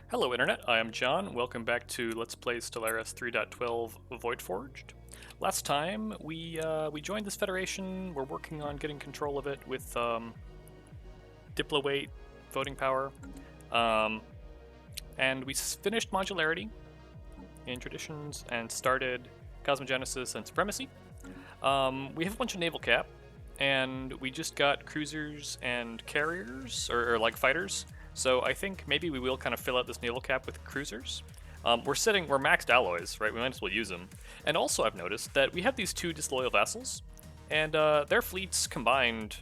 Hello Internet, I am John. Welcome back to Let's Play Stellaris 3.12 Voidforged. Last time we joined this federation. We're working on getting control of it with diplo weight, voting power, and we finished modularity in traditions and started cosmogenesis and supremacy. We have a bunch of naval cap, and we just got cruisers and carriers, or like fighters. So I think maybe we will kind of fill out this naval cap with cruisers. We're maxed alloys, right? We might as well use them. And also I've noticed that we have these two disloyal vassals, and their fleets combined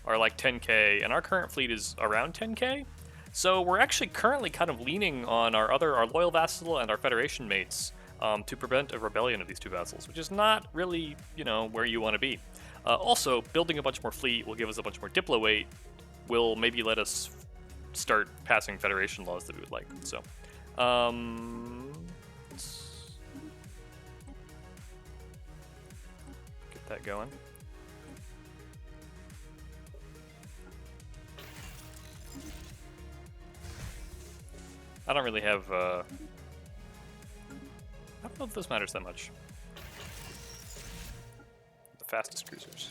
are like 10k, and our current fleet is around 10k. So we're actually currently kind of leaning on our loyal vassal and our federation mates to prevent a rebellion of these two vassals, which is not really, where you want to be. Also, building a bunch more fleet will give us a bunch more diplo weight, will maybe let us start passing Federation laws that we would like. So, let's get that going. I don't really have, I don't know if this matters that much. The fastest cruisers.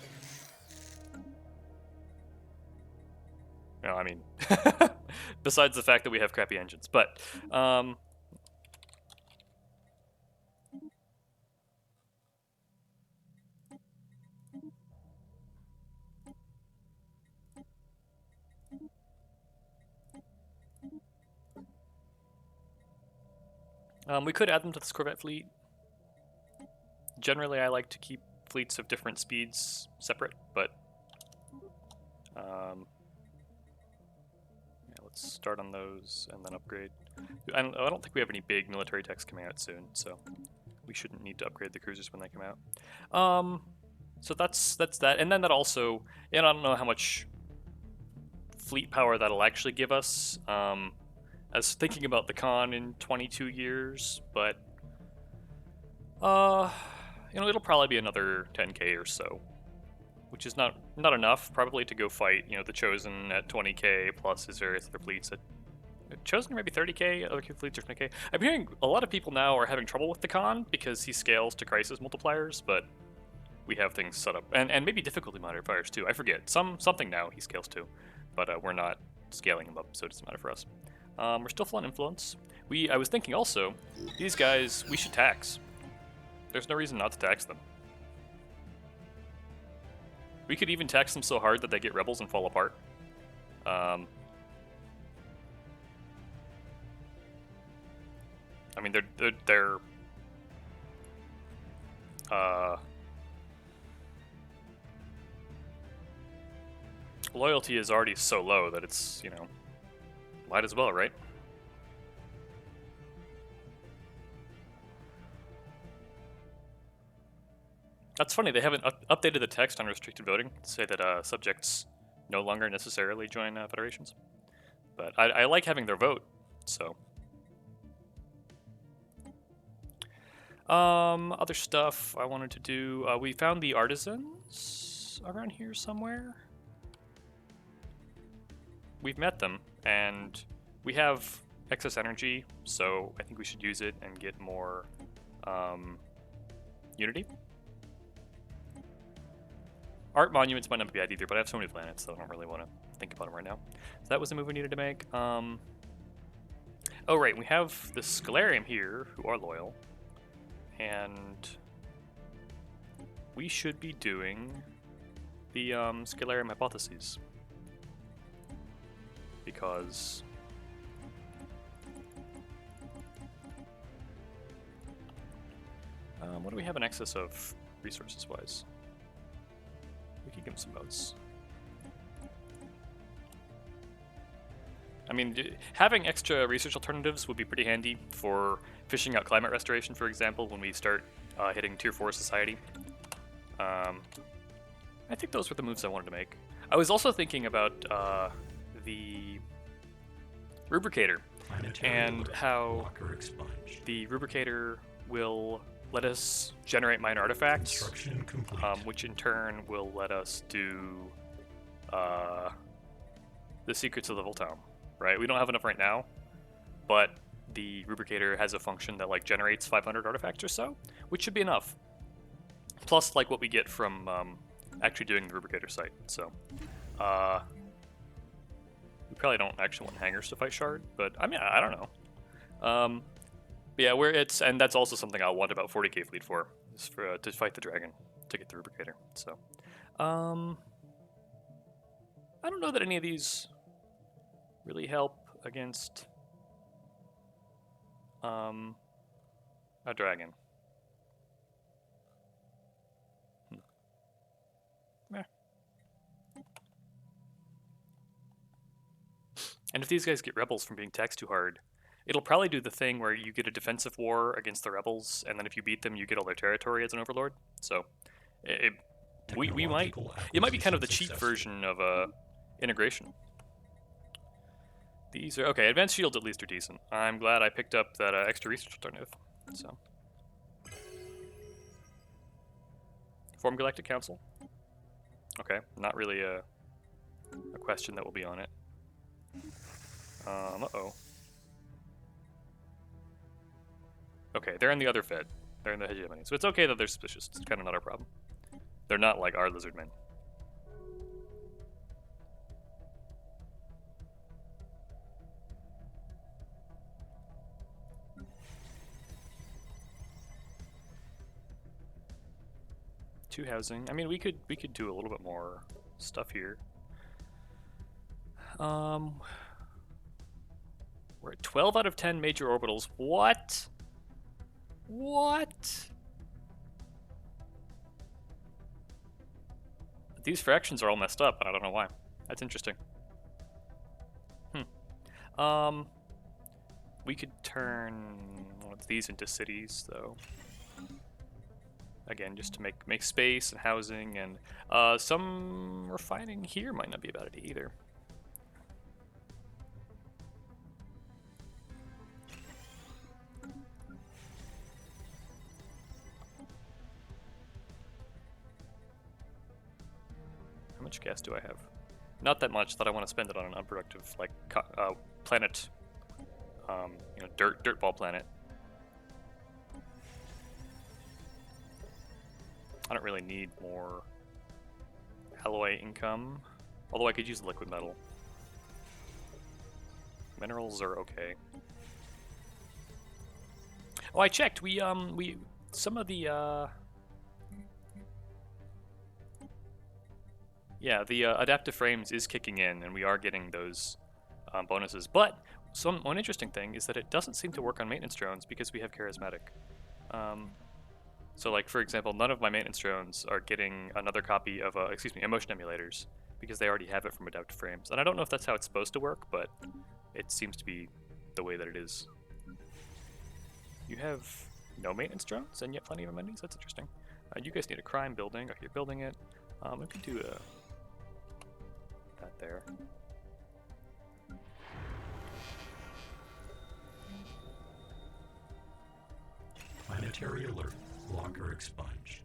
No, I mean, besides the fact that we have crappy engines, but we could add them to this Corvette fleet. Generally, I like to keep fleets of different speeds separate, but let's start on those and then upgrade. I don't think we have any big military techs coming out soon, so we shouldn't need to upgrade the cruisers when they come out. So that's that, and then that also, and I don't know how much fleet power that'll actually give us. I was thinking about the con in 22 years, but it'll probably be another 10k or so, which is not enough probably to go fight, the Chosen at 20k plus his various other fleets at Chosen maybe 30k, other fleets are 20k. I'm hearing a lot of people now are having trouble with the con because he scales to crisis multipliers, but we have things set up, and maybe difficulty modifiers too. I forget something now he scales to, but we're not scaling him up, so it doesn't matter for us. We're still full on influence. I was thinking also, these guys we should tax. There's no reason not to tax them. We could even tax them so hard that they get rebels and fall apart. I mean, their loyalty is already so low that it's, might as well, right? That's funny, they haven't updated the text on restricted voting to say that subjects no longer necessarily join federations. But I like having their vote, so. Other stuff I wanted to do, we found the artisans around here somewhere. We've met them, and we have excess energy, so I think we should use it and get more unity. Art monuments might not be bad either, but I have so many planets, so I don't really want to think about them right now. So that was the move we needed to make. Oh right, we have the Stellarium here, who are loyal, and we should be doing the Stellarium hypotheses, because what do we have in excess of resources-wise? We could give them some votes. I mean, having extra research alternatives would be pretty handy for fishing out climate restoration, for example, when we start hitting Tier 4 society. I think those were the moves I wanted to make. I was also thinking about the Rubricator and how the Rubricator will let us generate minor artifacts, which in turn will let us do the secrets of the Voltown, right? We don't have enough right now, but the Rubricator has a function that like generates 500 artifacts or so, which should be enough. Plus, like what we get from actually doing the Rubricator site. So, we probably don't actually want hangers to fight Shard, but I mean, I don't know. But yeah, and that's also something I'll want about 40k fleet for, is for to fight the dragon to get the Rubricator. So, I don't know that any of these really help against a dragon. Eh. And if these guys get rebels from being taxed too hard, it'll probably do the thing where you get a defensive war against the rebels, and then if you beat them, you get all their territory as an overlord. So, it might be kind of the cheap version of integration. These are okay. Advanced shields at least are decent. I'm glad I picked up that extra research alternative. So, form Galactic Council. Okay, not really a question that will be on it. Uh-oh. Okay, they're in the other Fed. They're in the Hegemony. So it's okay that they're suspicious. It's kind of not our problem. They're not like our lizard men. Two housing. I mean, we could do a little bit more stuff here. We're at 12 out of 10 major orbitals. What? What? These fractions are all messed up, and I don't know why. That's interesting. We could turn one of these into cities, though. Again, just to make space and housing, and some refining here might not be a bad idea either. How much gas do I have? Not that much that I want to spend it on an unproductive, like, planet, dirtball planet. I don't really need more alloy income, although I could use liquid metal. Minerals are okay. Oh, I checked. We some of the yeah, the adaptive frames is kicking in, and we are getting those bonuses. But one interesting thing is that it doesn't seem to work on maintenance drones because we have charismatic. So, like, for example, none of my maintenance drones are getting another copy of, emotion emulators, because they already have it from adaptive frames. And I don't know if that's how it's supposed to work, but it seems to be the way that it is. You have no maintenance drones, and yet plenty of amenities? That's interesting. You guys need a crime building. Okay, you're building it. We could do that there. Planetary alert. Locker expunged.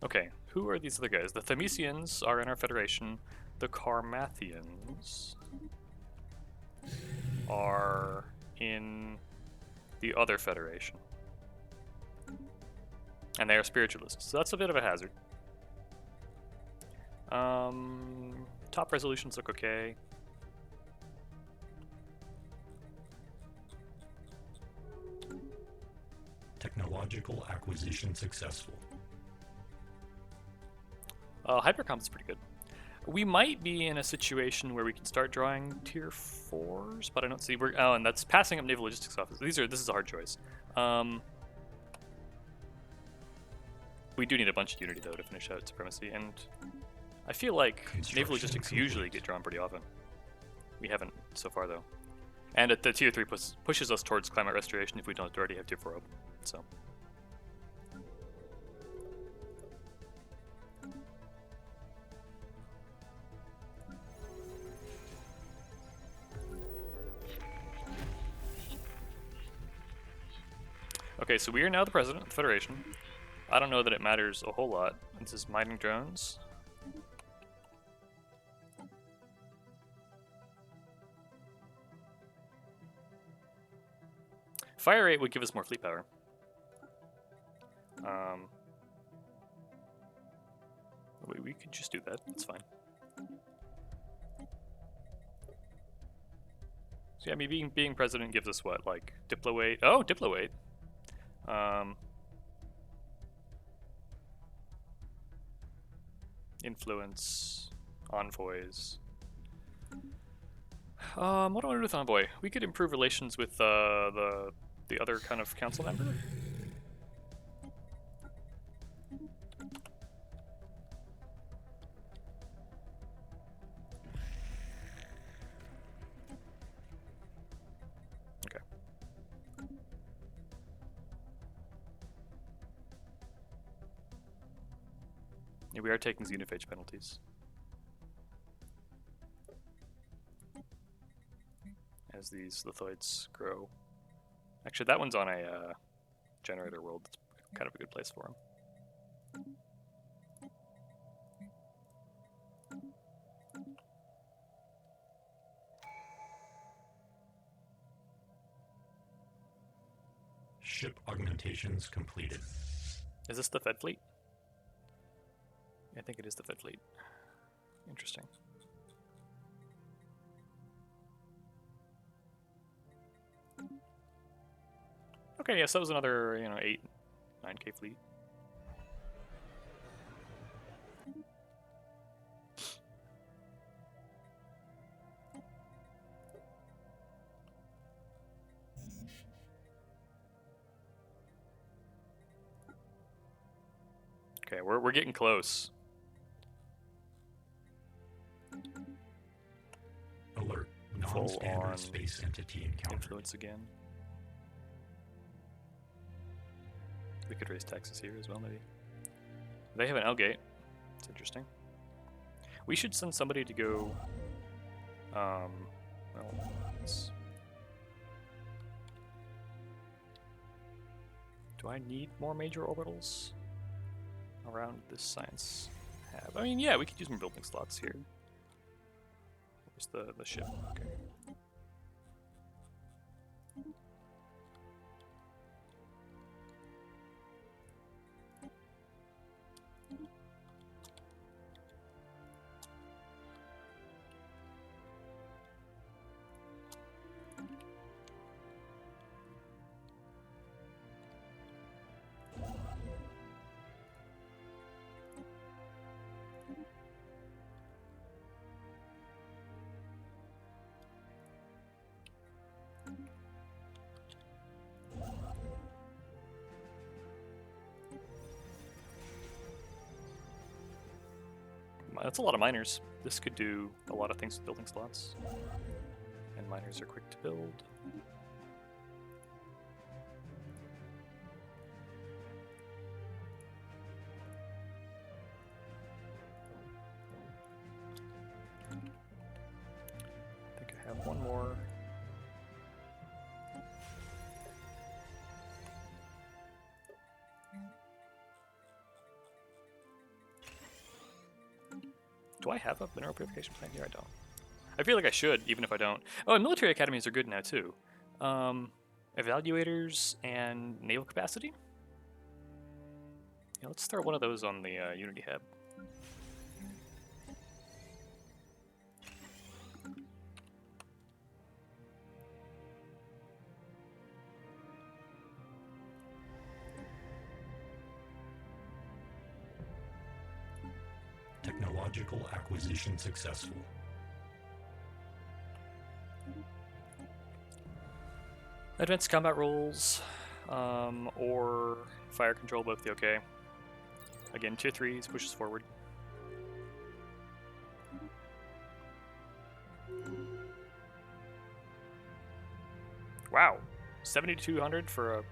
Okay, who are these other guys? The Themesians are in our federation. The Carmathians are in the other federation. And they are spiritualists, so that's a bit of a hazard. Top resolutions look okay. Technological acquisition successful. Hypercom is pretty good. We might be in a situation where we can start drawing tier 4s, but I don't see oh, and that's passing up naval logistics office. This is a hard choice. We do need a bunch of unity though to finish out supremacy, and I feel like naval logistics usually get drawn pretty often. We haven't so far though. And at the tier 3 pushes us towards climate restoration if we don't already have tier 4 open. So. Okay, so we are now the president of the Federation. I don't know that it matters a whole lot. This is mining drones. Fire rate would give us more fleet power. We could just do that. That's fine. So yeah, I mean, being president gives us what, like diplo weight? Oh, diplo weight. Influence, envoys. What do I do with envoy? We could improve relations with the other kind of council member. Okay. Yeah, we are taking xenophage penalties. As these lithoids grow. Actually, that one's on a generator world. It's kind of a good place for him. Ship augmentations completed. Is this the Fed fleet? I think it is the Fed fleet. Interesting. Okay, yes, that was another, 8, 9K fleet. Okay, we're getting close. Alert. Non-standard space entity encountered. Influence again. We could raise taxes here as well, maybe. They have an L gate. It's interesting. We should send somebody to go. Well, do I need more major orbitals around this science hab? I mean, yeah, we could use more building slots here. Where's the ship? Okay. That's a lot of miners. This could do a lot of things with building slots. And miners are quick to build. I think I have one more. Do I have a mineral purification plant here? I don't. I feel like I should, even if I don't. Oh, and military academies are good now, too. Evaluators and naval capacity? Yeah, let's start one of those on the Unity Hub. Technological acquisition successful. Advanced combat roles, or fire control, both the okay. Again, tier 3s pushes forward. Wow, 7,200 for a.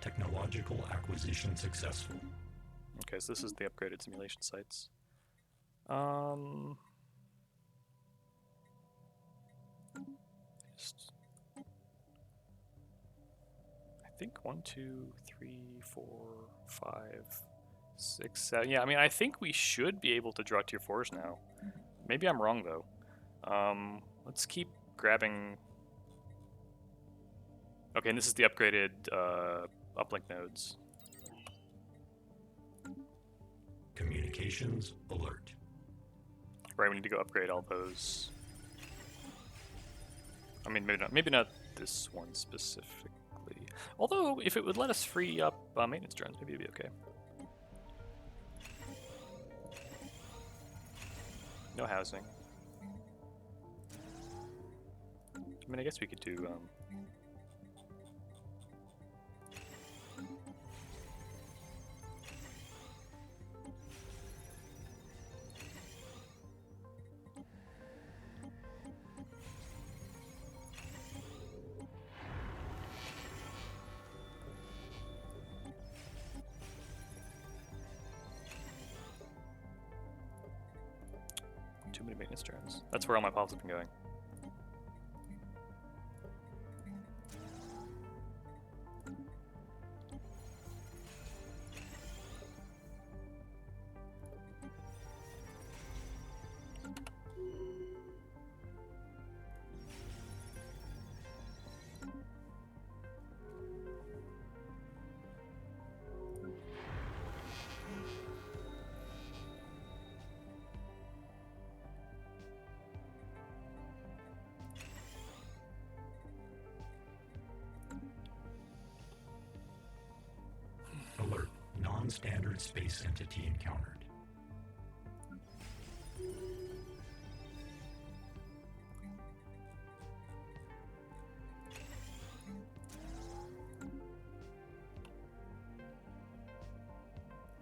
Technological acquisition successful. Okay, so this is the upgraded simulation sites. I think 1, 2, 3, 4, 5, 6, 7. Yeah, I mean, I think we should be able to draw tier 4s now. Maybe I'm wrong though. Let's keep grabbing. Okay, and this is the upgraded uplink nodes. Communications alert. Right, we need to go upgrade all those. I mean, maybe not this one specifically. Although, if it would let us free up maintenance drones, maybe it'd be okay. No housing. I mean, I guess we could do. 2 many maintenance drones. That's where all my pops have been going. Alert. Non-standard space entity encountered.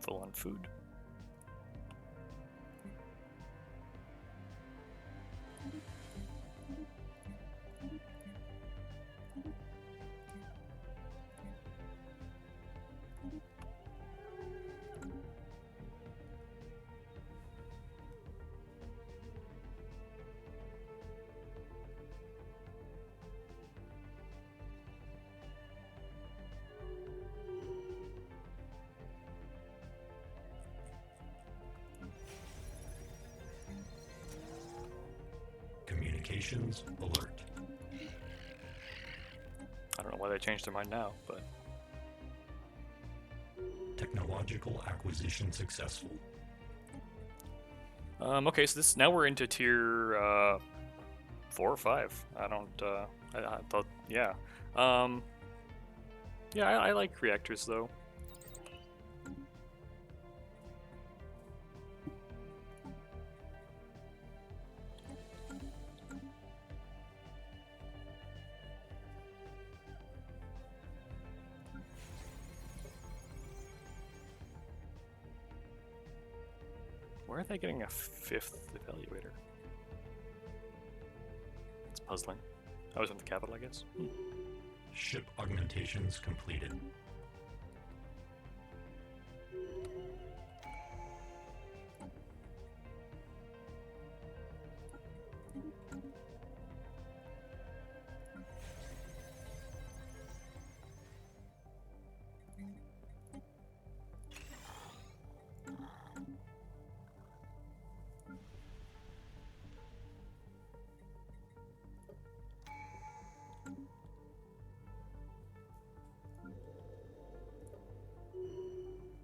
Full on food. Communications alert. I don't know why they changed their mind now, but Technological acquisition successful. okay. So this now we're into tier 4 or 5. I don't. I thought, yeah. Yeah, I like reactors though. Where are they getting a 5th evaluator? It's puzzling. I was in the capital, I guess. Ship augmentations completed.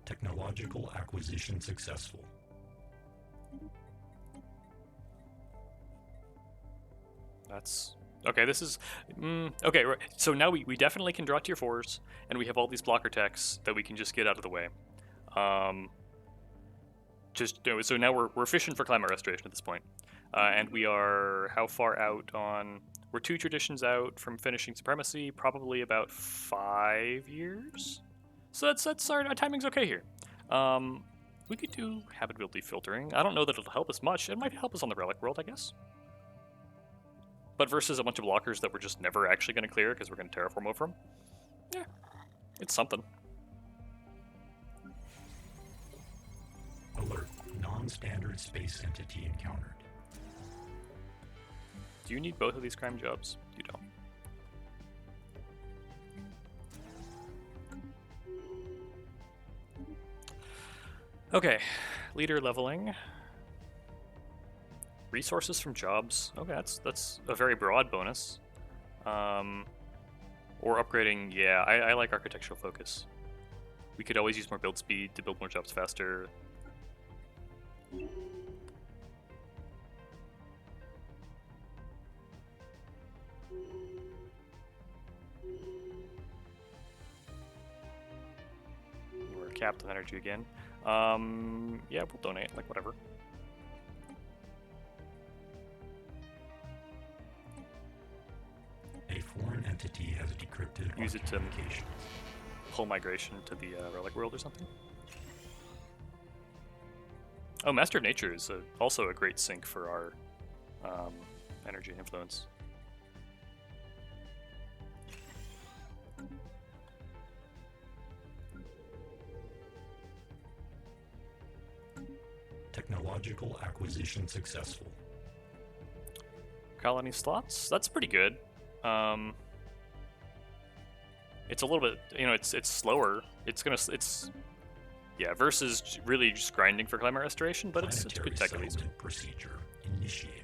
Technological acquisition successful. That's okay. This is okay. Right. So now we definitely can draw tier 4s, and we have all these blocker techs that we can just get out of the way. So now we're efficient for climate restoration at this point, and we are how far out on? We're 2 traditions out from finishing supremacy, probably about 5 years. So that's our timing's okay here. We could do habitability filtering. I don't know that it'll help us much. It might help us on the relic world, I guess. But versus a bunch of blockers that we're just never actually going to clear because we're going to terraform over them, yeah, It's something. Alert. Non-standard space entity encountered. Do you need both of these crime jobs? You don't. Okay, leader leveling. Resources from jobs. Okay, that's a very broad bonus. Or upgrading. Yeah, I like architectural focus. We could always use more build speed to build more jobs faster. We're capped on energy again. Yeah, we'll donate, like whatever. A foreign entity has decrypted Use it to communication. pull migration to the relic world or something. Oh, Master of Nature is also a great sync for our energy and influence. Technological acquisition successful. Colony slots. That's pretty good. It's a little bit, it's slower. It's yeah, versus really just grinding for climate restoration, but it's good tech at least. Settlement procedure initiated.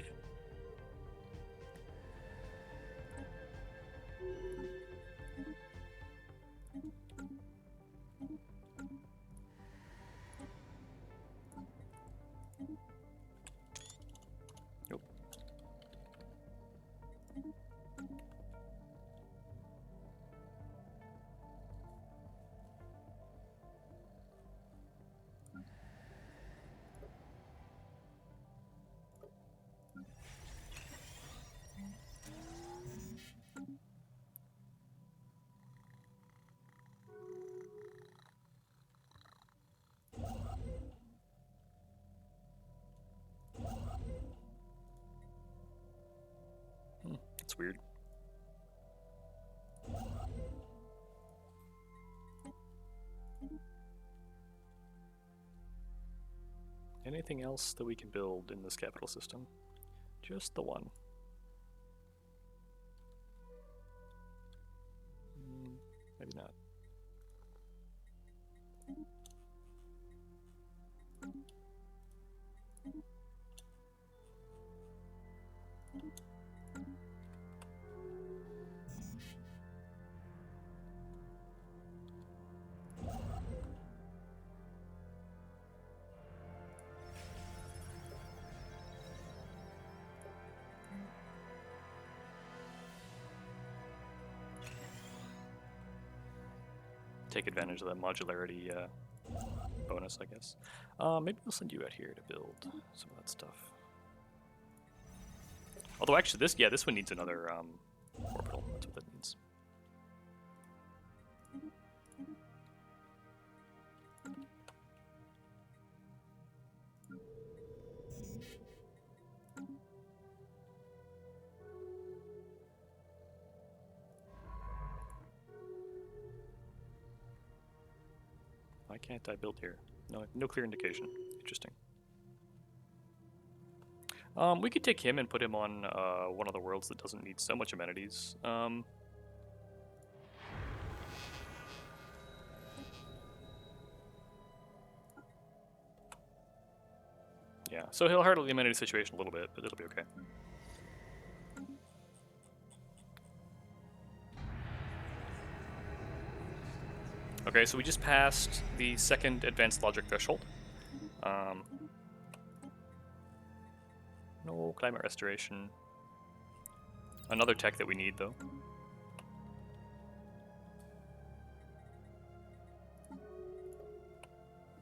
Nope. That's weird. Anything else that we can build in this capital system? Just the one. Maybe not. Take advantage of that modularity bonus, I guess. Maybe we'll send you out here to build some of that stuff. Although actually this one needs another orbital. That's what that needs. Why can't I build here? No clear indication. Interesting. We could take him and put him on one of the worlds that doesn't need so much amenities. Yeah, so he'll hurdle the amenity situation a little bit, but it'll be okay. Okay, so we just passed the second advanced logic threshold. No climate restoration. Another tech that we need, though.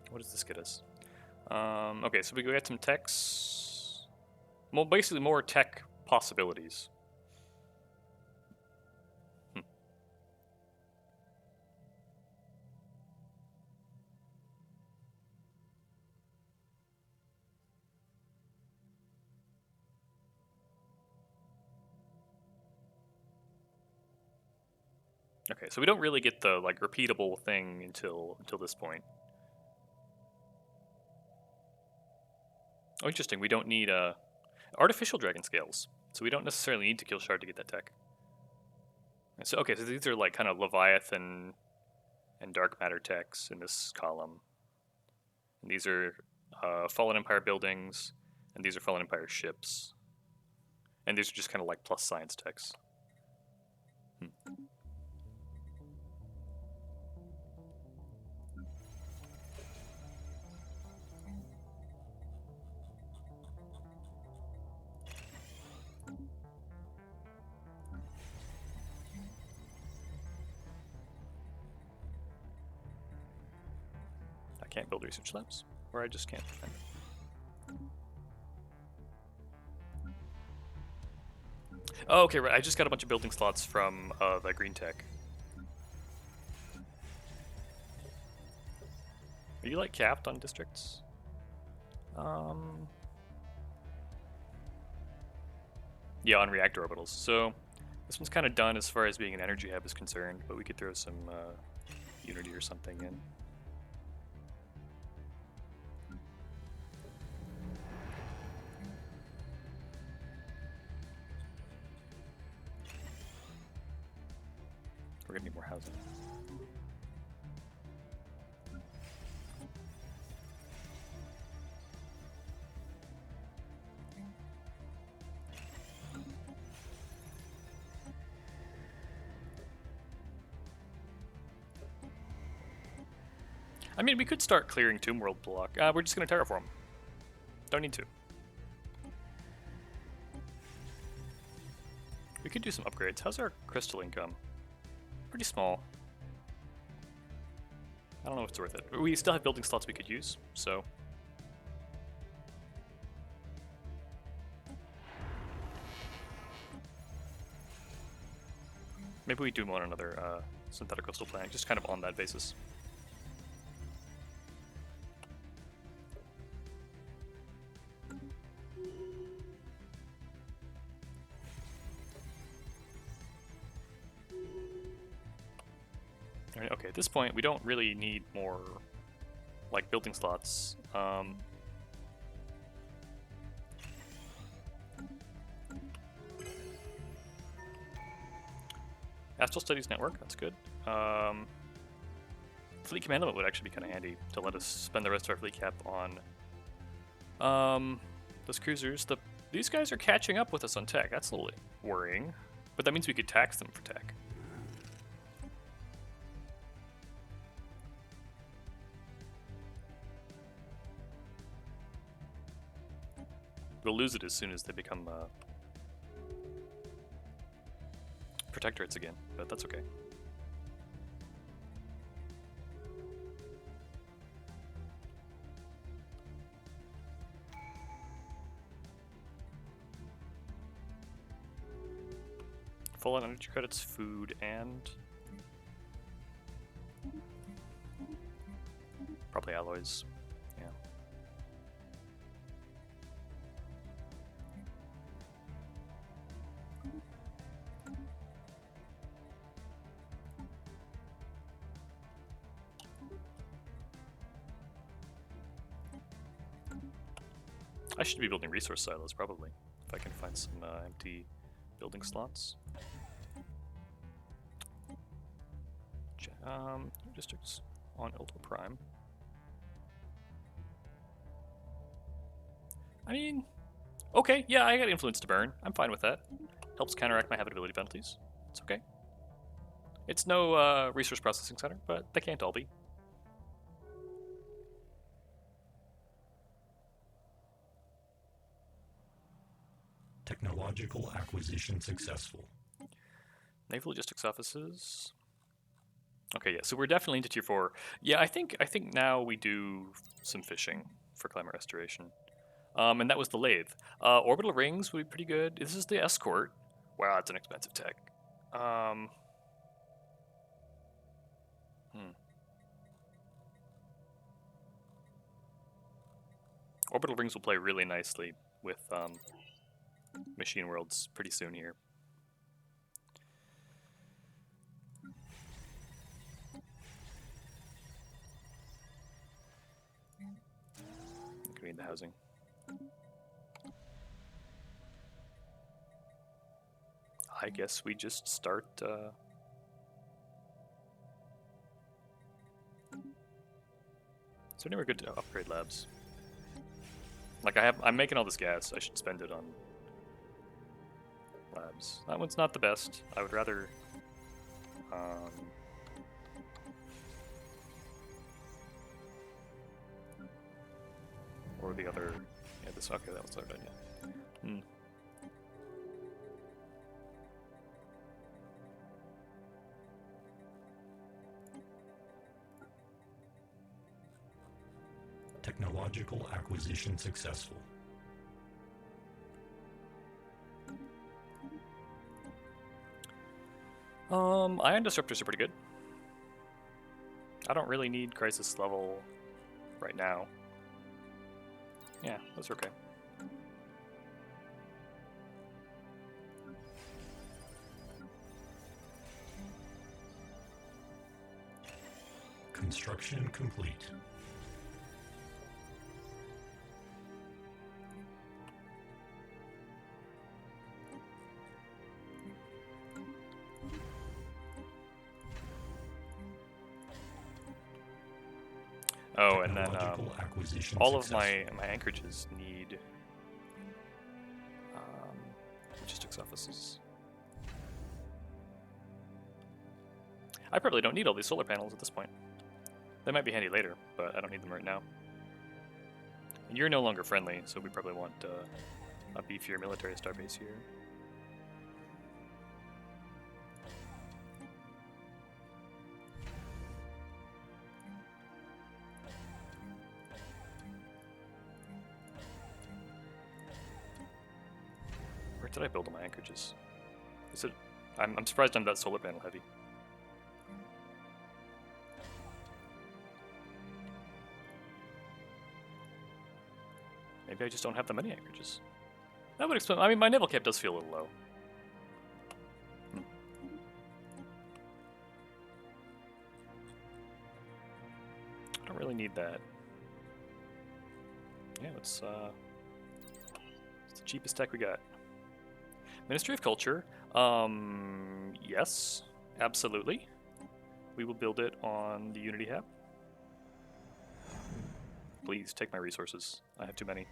What does this get us? Okay, so we get some techs. Well, basically more tech possibilities. Okay, so we don't really get the like repeatable thing until this point. Oh, interesting. We don't need artificial dragon scales, so we don't necessarily need to kill Shard to get that tech. So okay, so these are like kind of Leviathan and Dark Matter techs in this column. And these are Fallen Empire buildings, and these are Fallen Empire ships. And these are just kind of like plus science techs. I can't build research labs, or I just can't defend it. Oh, okay, right. I just got a bunch of building slots from the green tech. Are you like capped on districts? Yeah, on reactor orbitals. So this one's kind of done as far as being an energy hub is concerned, but we could throw some Unity or something in. We're gonna need more housing. I mean, we could start clearing Tomb World block. We're just gonna terraform. Don't need to. We could do some upgrades. How's our crystal income? Pretty small. I don't know if it's worth it. We still have building slots we could use, so. Maybe we do want another synthetic crystal plant, just kind of on that basis. Okay, at this point, we don't really need more, like, building slots. Astral Studies Network, that's good. Fleet Commandment would actually be kind of handy to let us spend the rest of our fleet cap on those cruisers. These guys are catching up with us on tech. That's a little worrying, but that means we could tax them for tech. We'll lose it as soon as they become protectorates again, but that's okay. Full on energy credits, food, and probably alloys. Yeah. I should be building resource silos probably, if I can find some empty building slots. Districts on Ultra Prime. I mean, okay, yeah, I got influence to burn. I'm fine with that. Helps counteract my habitability penalties. It's okay. It's no resource processing center, but they can't all be. Technological acquisition successful. Naval logistics offices. Okay, yeah, so we're definitely into tier 4. Yeah, I think now we do some fishing for climate restoration. And that was the lathe. Orbital rings would be pretty good. This is the escort. Wow, that's an expensive tech. Orbital rings will play really nicely with machine worlds pretty soon here. need the housing. I guess we just start. Is there anywhere good to upgrade labs? Like I'm making all this gas. I should spend it on labs. That one's not the best. I would rather. Or the other. Yeah, this. Okay, that was our idea. Hmm. Technological acquisition successful. Ion disruptors are pretty good. I don't really need crisis level right now. Yeah, those are okay. Construction complete. Oh, and then all of successful. my anchorages need logistics offices. I probably don't need all these solar panels at this point. They might be handy later, but I don't need them right now. And you're no longer friendly, so we probably want a beefier military starbase here. Where did I build all my anchorages? Is it? I'm surprised I'm that solar panel heavy. Maybe I just don't have that many anchorages. That would explain. I mean, my naval cap does feel a little low. I don't really need that. Yeah, it's the cheapest tech we got. Ministry of Culture. Yes, absolutely. We will build it on the Unity hub. Please take my resources. I have too many.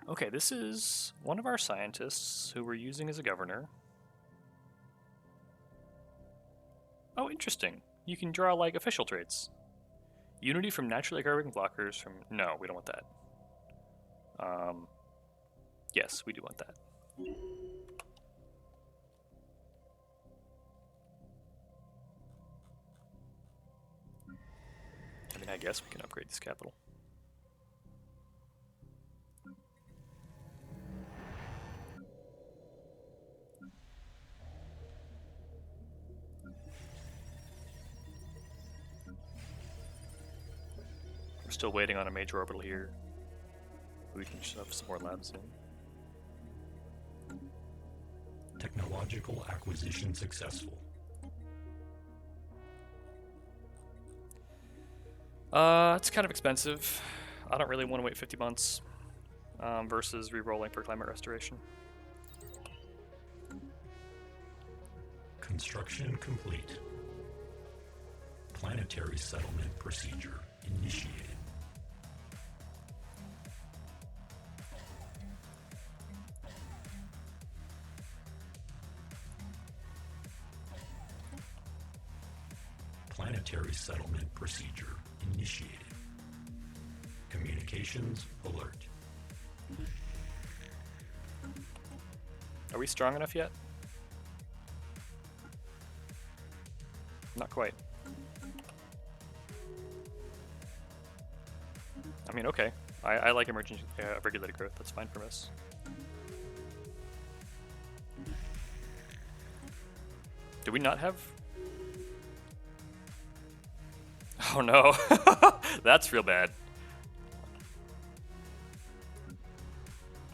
Okay, this is one of our scientists who we're using as a governor. Oh, interesting. You can draw, like, official traits. Unity from naturally occurring blockers from... No, we don't want that. Yes, we do want that. I mean, I guess we can upgrade this capital. We're still waiting on a major orbital here. We can shove some more labs in. Technological acquisition successful. It's kind of expensive. I don't really want to wait 50 months versus re-rolling for climate restoration. Construction complete. Planetary settlement procedure initiated. Planetary settlement procedure initiated. Communications alert. Are we strong enough yet? Not quite. I mean, okay. I like emergent regulated growth. That's fine for us. Do we not have... Oh no. That's real bad.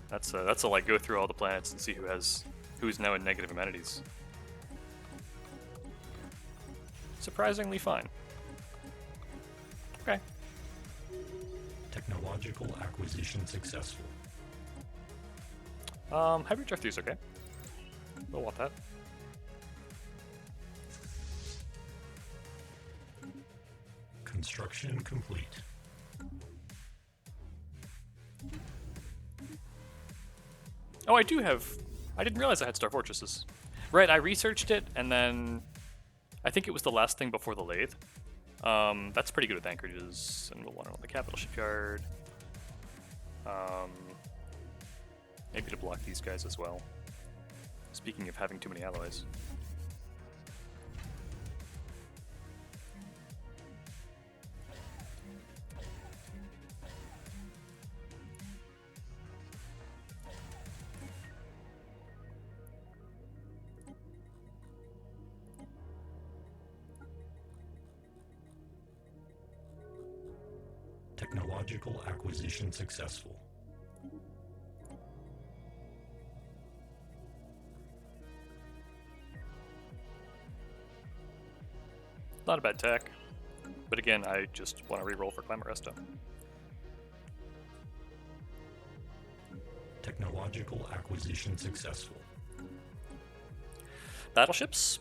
That's a like go through all the planets and see who's now in negative amenities. Surprisingly fine. Okay. Technological acquisition successful. Hybrid drive-through is okay. We'll want that. Construction complete. Oh, I didn't realize I had Star Fortresses. Right, I researched it, and then I think it was the last thing before the lathe. That's pretty good with anchorages, and we'll want it on the capital shipyard. Maybe to block these guys as well. Speaking of having too many alloys. Technological acquisition successful. Not a bad tech, but again, I just want to reroll for Climate Resto. Technological acquisition successful. Battleships?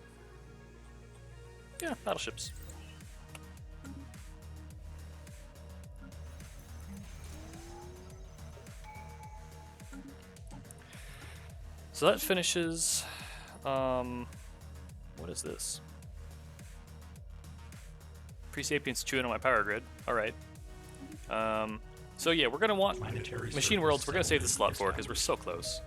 Yeah, battleships. So that finishes, what is this? Pre-Sapiens chewing on my power grid. Alright. So yeah, we're going to want Machine Worlds. We're going to save this slot for because we're so close.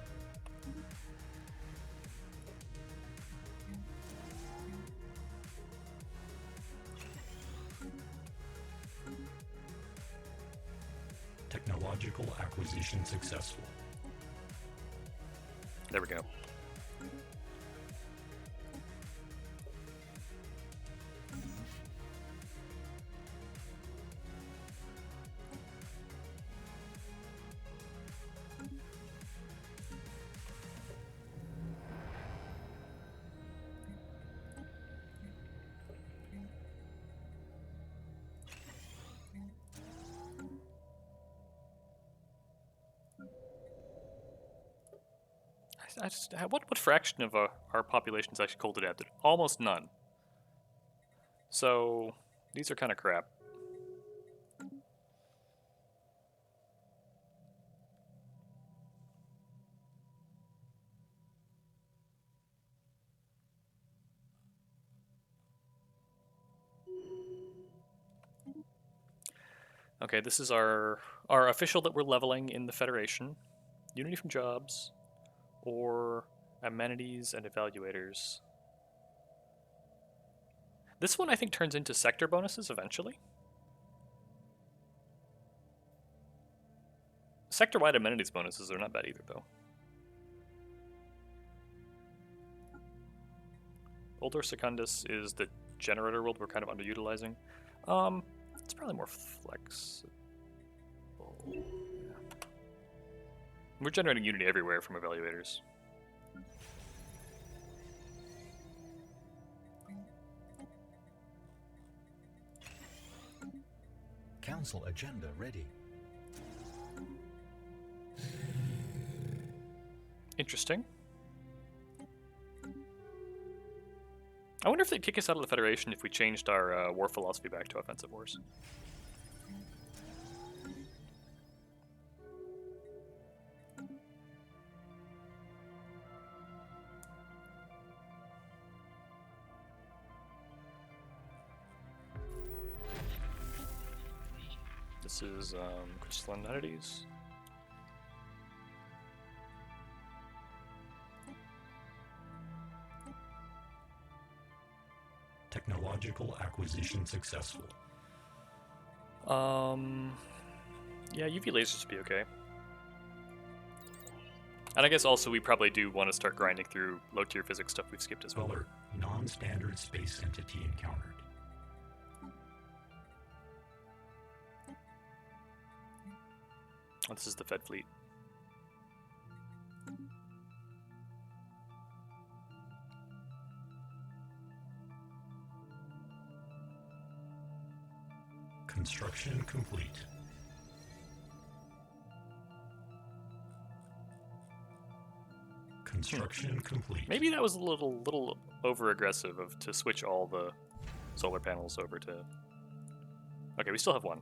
Technological acquisition successful. There we go. What fraction of our population is actually cold adapted? Almost none. So these are kind of crap. Okay, this is our official that we're leveling in the Federation. Unity from jobs, or amenities and evaluators. This one I think turns into sector bonuses eventually. Sector-wide amenities bonuses are not bad either, though. Uldor Secundus is the generator world we're kind of underutilizing. It's probably more flexible. Yeah. We're generating unity everywhere from evaluators. Council agenda ready. Interesting. I wonder if they'd kick us out of the Federation if we changed our war philosophy back to offensive wars. This is crystalline entities. Technological acquisition successful. Yeah, UV lasers would be okay. And I guess also we probably do want to start grinding through low-tier physics stuff we've skipped as well. Alert. Non-standard space entity encountered. Oh, this is the Fed fleet. Construction complete. Construction complete. Maybe that was a little over aggressive of to switch all the solar panels over to. Okay, we still have one.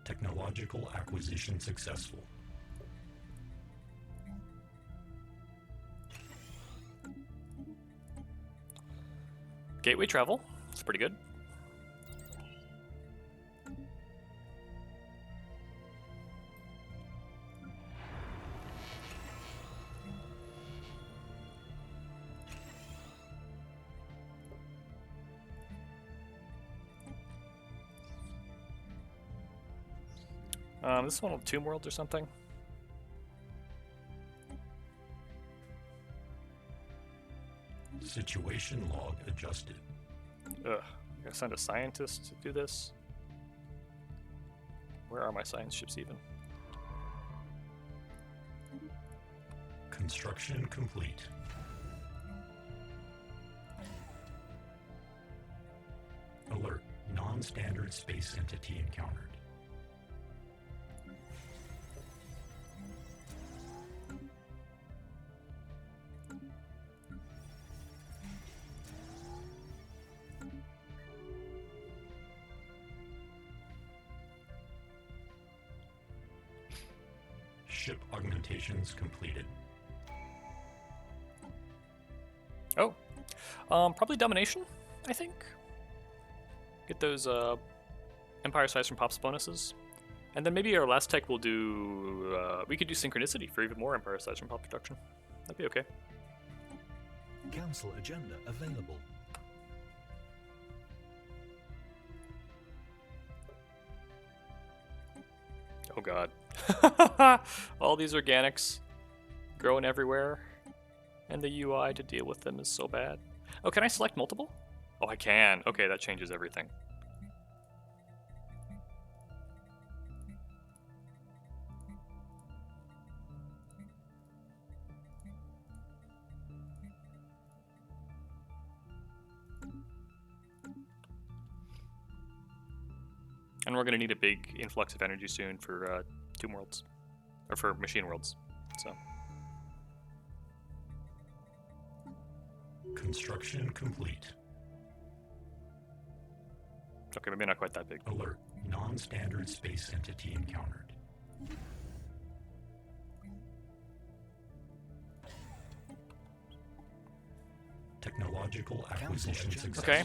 Technological acquisition successful. Gateway travel. It's pretty good. This one with Tomb Worlds or something. Situation log adjusted. Ugh. I gotta send a scientist to do this. Where are my science ships even? Construction complete. Alert. Non-standard space entity encountered. Ship augmentations completed. Oh, probably domination, I think. Get those empire size from pops bonuses, and then maybe our last tech will do. We could do synchronicity for even more empire size from pop production. That'd be okay. Council agenda available. Oh god. All these organics growing everywhere, and the UI to deal with them is so bad. Oh, can I select multiple? Oh, I can. Okay, that changes everything. And we're going to need a big influx of energy soon for Tomb Worlds. Or for Machine Worlds. So. Construction complete. Okay, maybe not quite that big. Alert. Non-standard space entity encountered. Technological acquisition successful. Okay.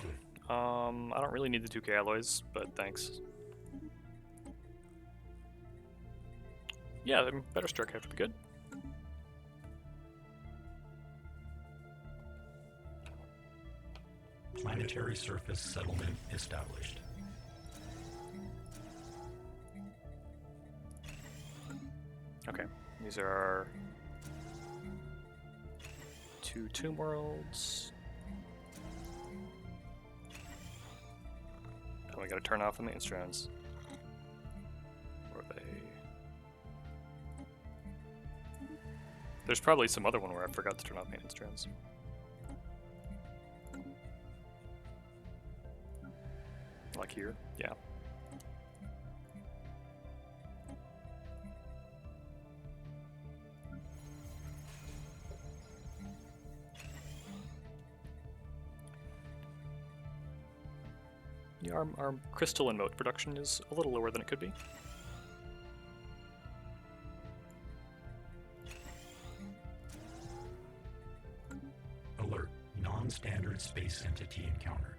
I don't really need the 2K alloys, but thanks. Yeah, better strike have to be good. Planetary surface settlement established. Okay, these are our 2 Tomb Worlds. And we gotta turn off the maintenance drones. Where are they? There's probably some other one where I forgot to turn off maintenance drones. Like here? Yeah. Yeah, our crystal and moat production is a little lower than it could be. Alert. Non-standard space entity encountered.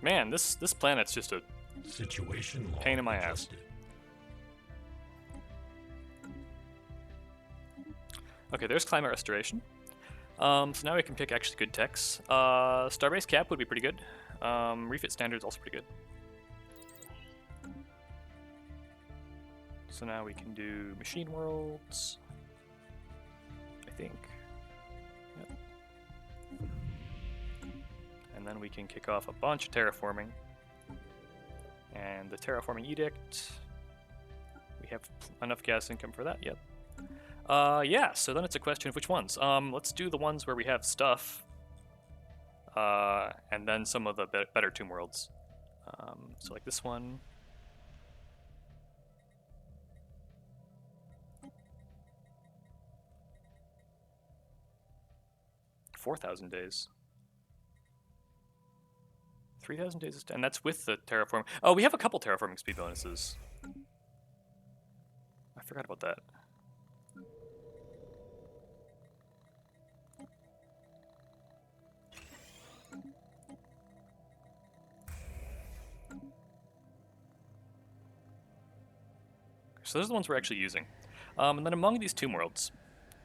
Man, this planet's just a Situation log pain in my ass. adjusted. Okay, there's climate restoration. So now we can pick actually good techs. Starbase cap would be pretty good. Refit standard's also pretty good. So now we can do machine worlds, I think. Yep. And then we can kick off a bunch of terraforming. And the terraforming edict, we have enough gas income for that, yep. Yeah, so then it's a question of which ones. Let's do the ones where we have stuff, and then some of the better tomb worlds. So like this one. 4,000 days. 3,000 days, and that's with the terraform. Oh, we have a couple terraforming speed bonuses. I forgot about that. So those are the ones we're actually using. And then among these tomb worlds,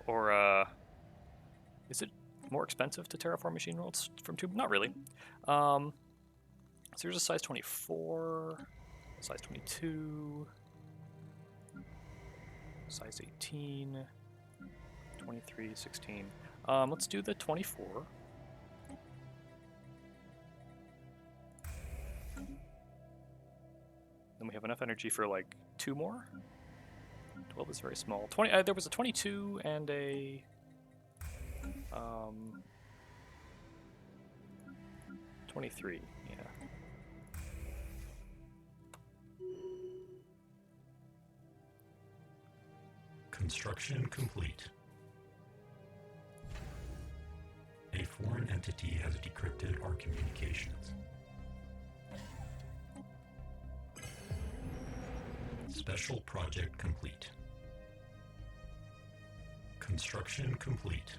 or is it more expensive to terraform machine worlds from tomb? Not really. So there's a size 24, size 22, size 18, 23, 16. Let's do the 24. Then we have enough energy for like 2 more. 12 is very small. 20. There was a 22 and a 23. Yeah. Construction complete. A foreign entity has decrypted our communications. Special project complete. Construction complete.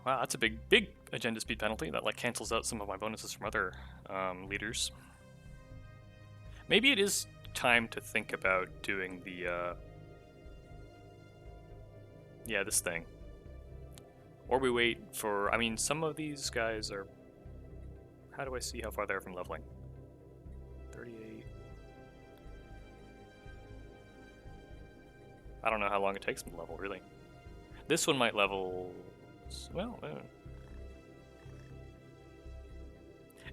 Wow, that's a big agenda speed penalty. That like cancels out some of my bonuses from other leaders. Maybe it is time to think about doing the yeah, this thing. Or we wait for, I mean, some of these guys are, how do I see how far they are from leveling? 38. I don't know how long it takes them to level, really. This one might level, well,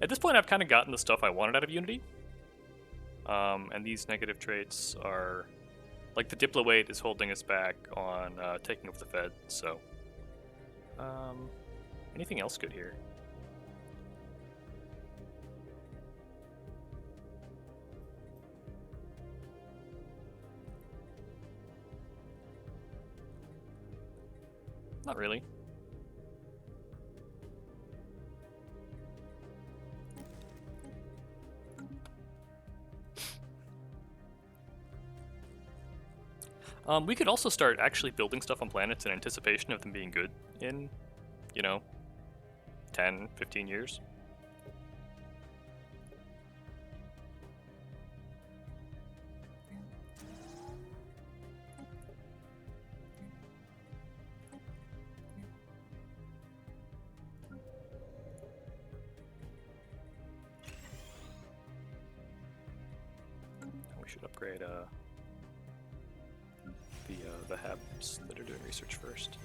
at this point I've kind of gotten the stuff I wanted out of Unity. And these negative traits are, like the Diplo weight is holding us back on taking over the Fed, so. Anything else good here? Not really. We could also start actually building stuff on planets in anticipation of them being good in, you know, 10, 15 years. We should upgrade the habs that are doing research first.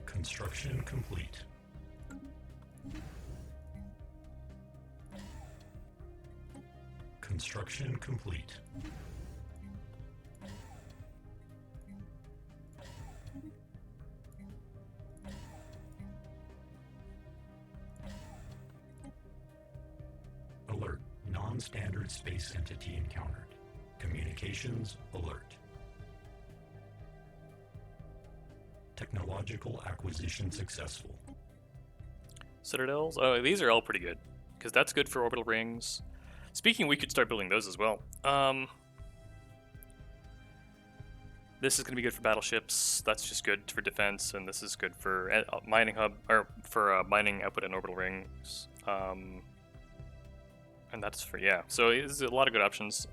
Construction complete. Construction complete. non-standard space entity encountered. Communications alert. Technological acquisition successful. Citadels. Oh, these are all pretty good because that's good for orbital rings. Speaking, we could start building those as well. This is going to be good for battleships. That's just good for defense, and this is good for mining hub or for mining output and orbital rings. And that's for So there's a lot of good options.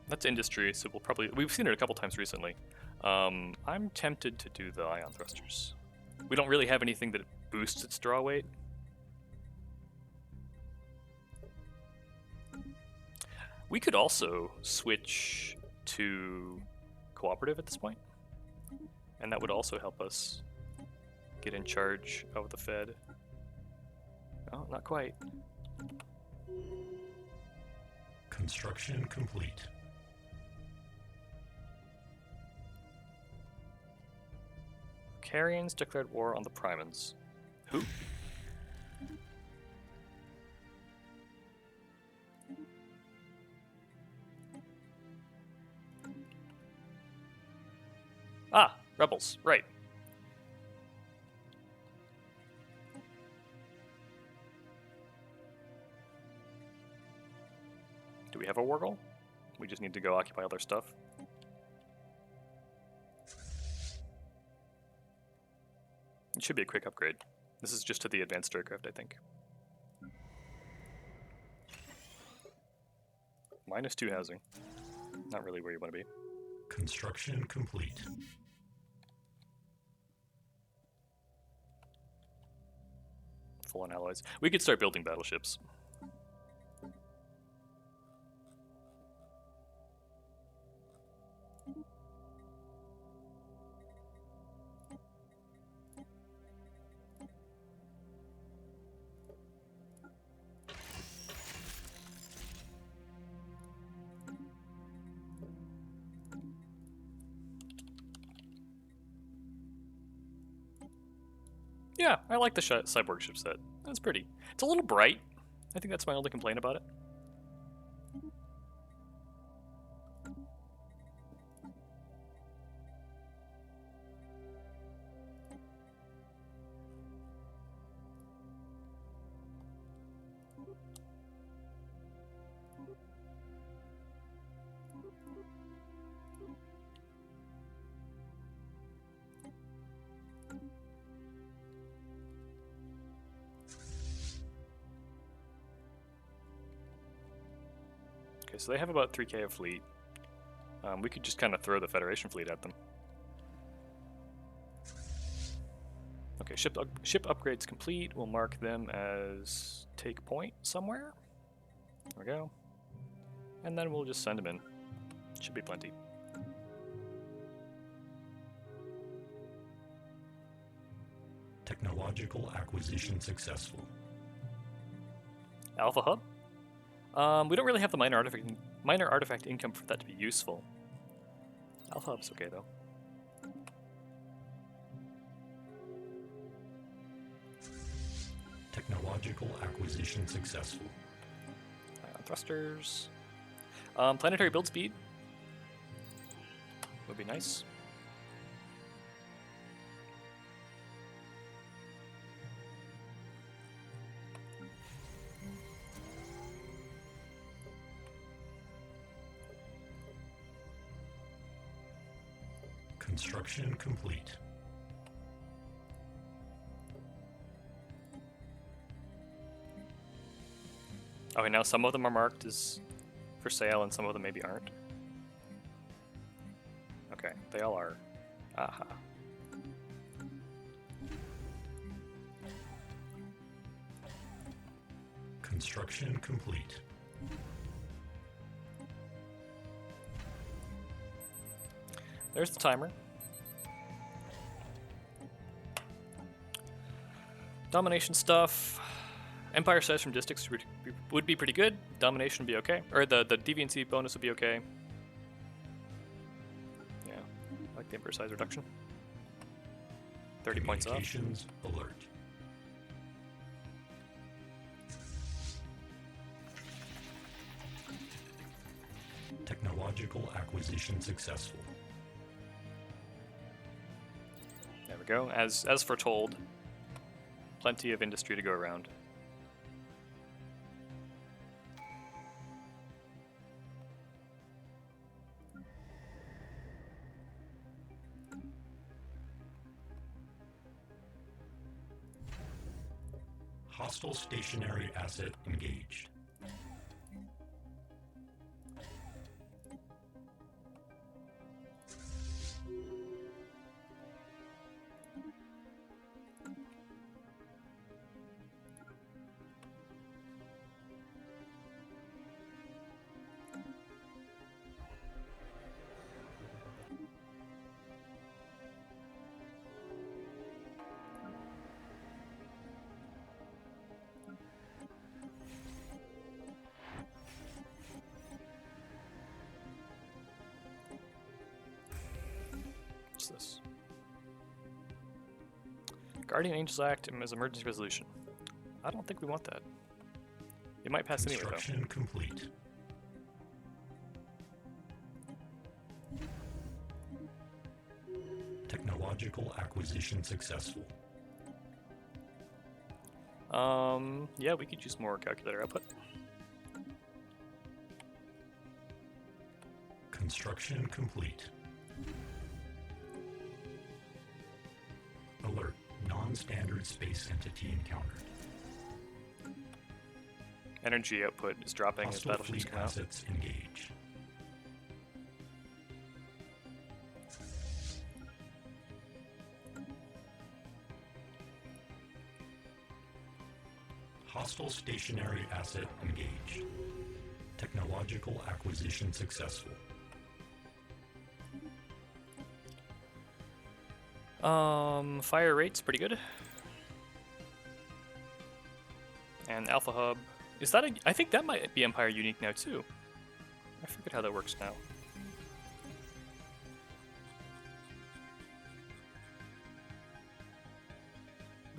That's industry, so we've seen it a couple times recently. I'm tempted to do the ion thrusters. We don't really have anything that boosts its draw weight. We could also switch to cooperative at this point, and that would also help us get in charge of the Fed. Oh, not quite. Construction complete. Carians declared war on the Primans. Who? Ah, rebels, right. Do we have a war goal? We just need to go occupy other stuff. It should be a quick upgrade. This is just to the advanced aircraft, I think. -2 housing. Not really where you want to be. Construction complete. Full on alloys. We could start building battleships. Yeah, I like the cyborg ship set. That's pretty. It's a little bright. I think that's my only complaint about it. Okay, so they have about 3k of fleet. We could just kind of throw the Federation fleet at them. Okay, ship upgrades complete. We'll mark them as take point somewhere. There we go. And then we'll just send them in. Should be plenty. Technological acquisition successful. Alpha Hub? We don't really have the minor artifact income for that to be useful. Alpha Hub's okay though. Technological acquisition successful. Ion thrusters. Planetary build speed would be nice. Construction complete. Okay, now some of them are marked as for sale and some of them maybe aren't. Okay, they all are. Aha. Construction complete. There's the timer. Domination stuff. Empire size from districts would be pretty good. Domination would be okay. Or the deviancy bonus would be okay. Yeah, I like the empire size reduction. 30 points up. Communications alert. Technological acquisition successful. There we go. As foretold, plenty of industry to go around. Hostile stationary asset engaged. What's this? Guardian Angels Act as emergency resolution. I don't think we want that. It might pass anyway, though. Construction complete. Technological acquisition successful. Yeah, we could use more calculator output. Construction complete. Alert. Non-standard space entity encountered. Energy output is dropping as Hostile battleships fleet come out. assets engaged. Hostile stationary asset engaged. Technological acquisition successful. Fire rate's pretty good. And Alpha Hub. Is that I think that might be Empire unique now too. I forget how that works now.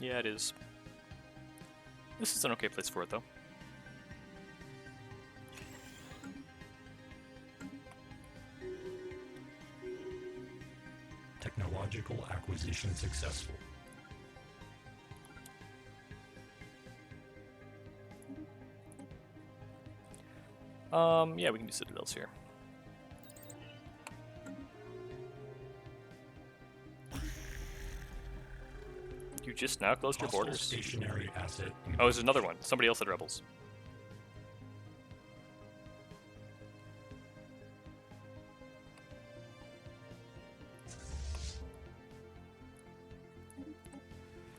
Yeah, it is. This is an okay place for it though. Technological acquisition successful. Yeah, we can do citadels here. You just now closed your Hostile borders. stationary asset Oh, there's another one. Somebody else had rebels.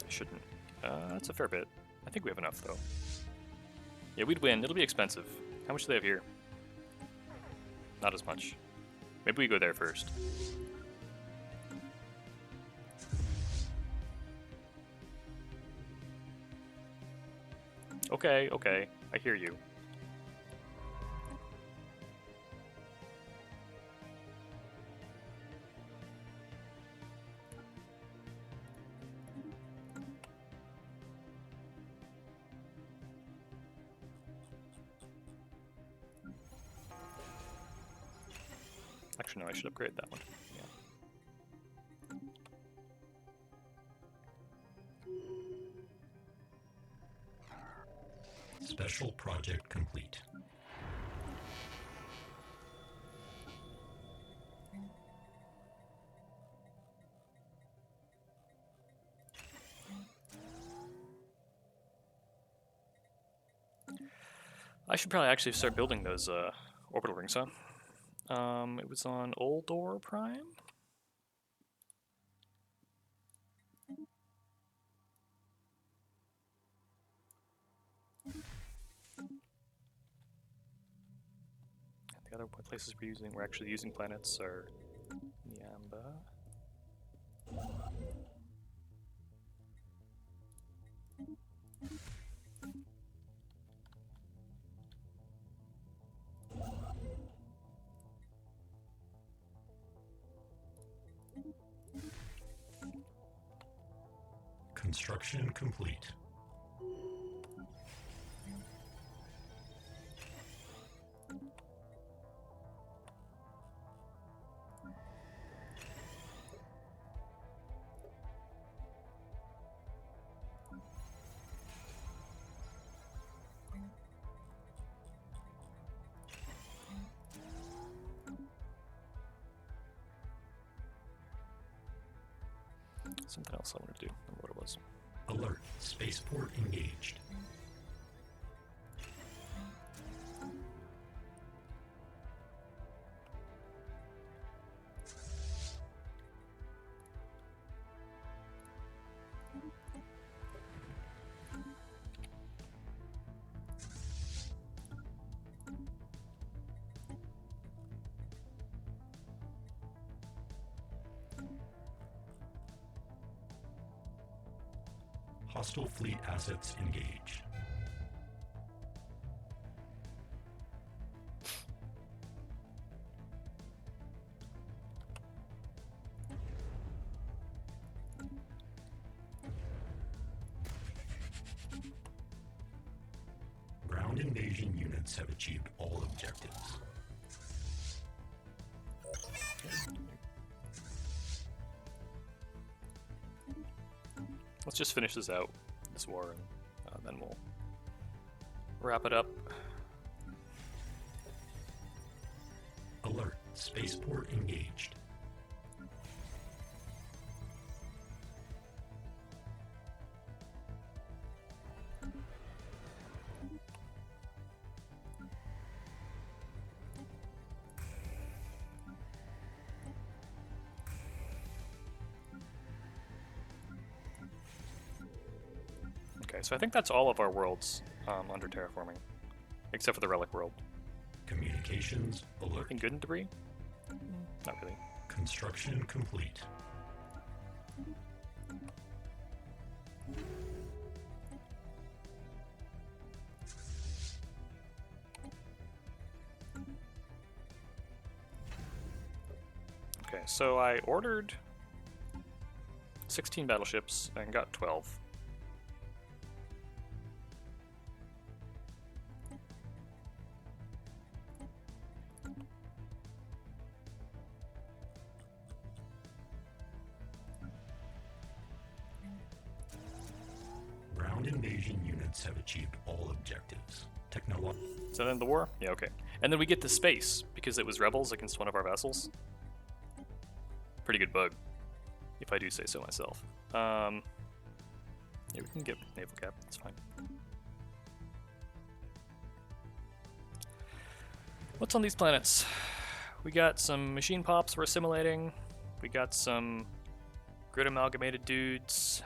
Shouldn't. That's a fair bit. I think we have enough, though. Yeah, we'd win. It'll be expensive. How much do they have here? Not as much. Maybe we go there first. Okay, okay. I hear you. Actually, no, I should upgrade that one. Yeah. Special project complete. I should probably actually start building those orbital rings, huh? It was on Oldor Prime? The other places we're actually using planets are Yamba. Construction complete. Something else I want to do. I remember what it was. Alert. Spaceport engaged. Hostile fleet assets engaged. Ground invasion units have achieved all objectives. Let's just finish this out, this war, and then we'll wrap it up. Alert. Spaceport engaged. Okay, so I think that's all of our worlds under terraforming, except for the relic world. Communications alert. Anything good in debris? Not really. Construction complete. Okay, so I ordered 16 battleships and got 12. Ground invasion units have achieved all objectives. Technology. Is that end the war? Yeah, okay. And then we get to space, because it was rebels against one of our vassals. Pretty good bug, if I do say so myself. Yeah, we can get naval cap, that's fine. What's on these planets? We got some machine pops we're assimilating. We got some grid amalgamated dudes.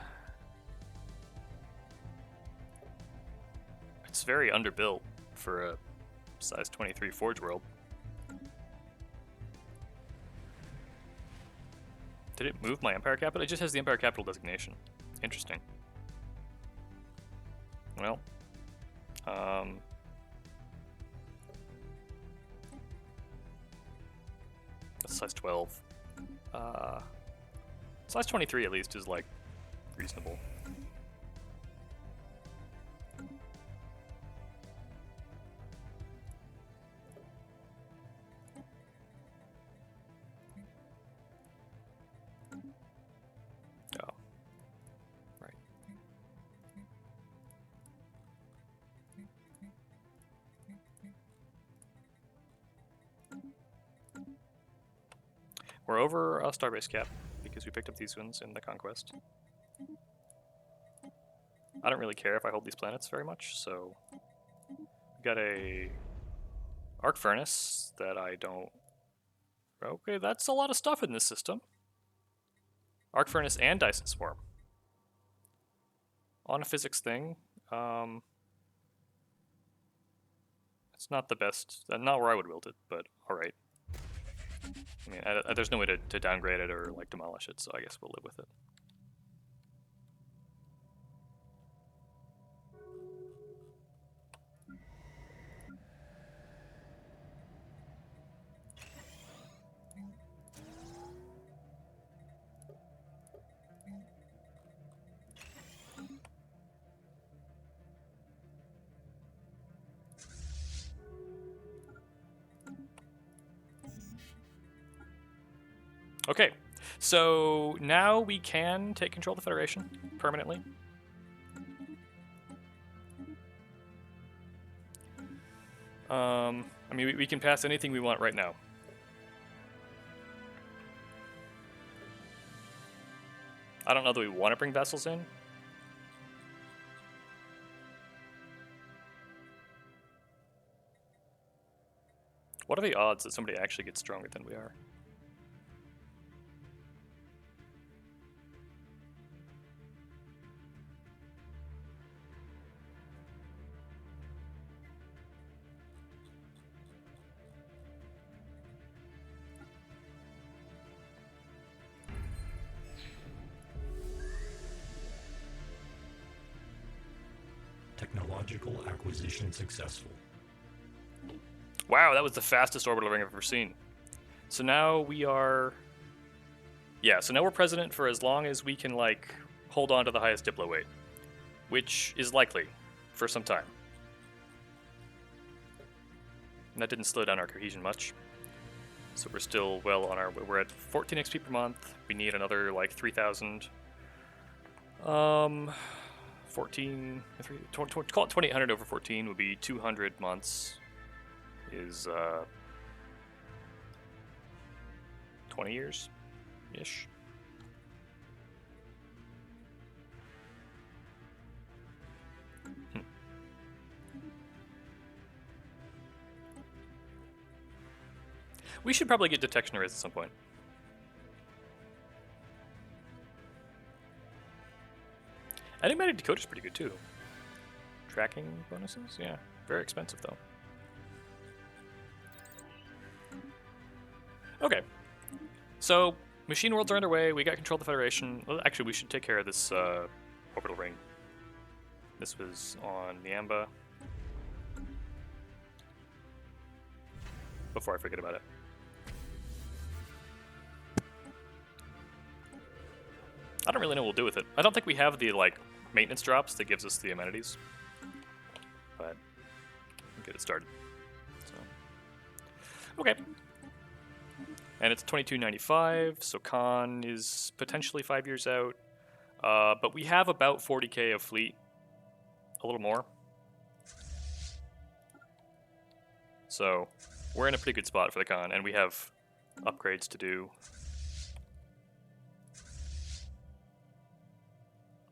It's very underbuilt for a size 23 Forge world. Did it move my Empire capital? It just has the Empire capital designation. Interesting. Well, that's size 12. Size 23 at least is like reasonable. Oh, right. We're over Starbase cap because we picked up these ones in the Conquest. I don't really care if I hold these planets very much, so we got a arc furnace that I don't. Okay, that's a lot of stuff in this system. Arc furnace and Dyson swarm. On a physics thing, it's not the best. Not where I would build it, but all right. I mean, there's no way to downgrade it or like demolish it, so I guess we'll live with it. Okay, so now we can take control of the Federation permanently. I mean, we can pass anything we want right now. I don't know that we want to bring vassals in. What are the odds that somebody actually gets stronger than we are? Technological acquisition successful. Wow, that was the fastest orbital ring I've ever seen. So now we are... Yeah, so now we're president for as long as we can, like, hold on to the highest Diplo weight. Which is likely for some time. And that didn't slow down our cohesion much. So we're still well on our way. We're at 14 XP per month. We need another, like, 3,000. 14... call it 2,800 over 14 would be 200 months. Is 20 years-ish. We should probably get detection arrays at some point. Enigmatic decoder's pretty good too. Tracking bonuses? Yeah. Very expensive though. Okay. So, machine worlds are underway. We got control of the Federation. Well, actually, we should take care of this orbital ring. This was on the Amba. Before I forget about it. I don't really know what we'll do with it. I don't think we have the, like, maintenance drops that gives us the amenities. But we'll get it started. So. Okay. And it's 2295, so Khan is potentially 5 years out. But we have about 40k of fleet. A little more. So we're in a pretty good spot for the Khan, and we have upgrades to do.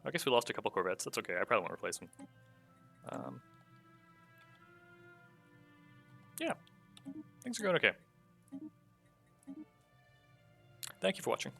I guess we lost a couple corvettes. That's okay. I probably won't replace them. Yeah. Things are going okay. Thank you for watching.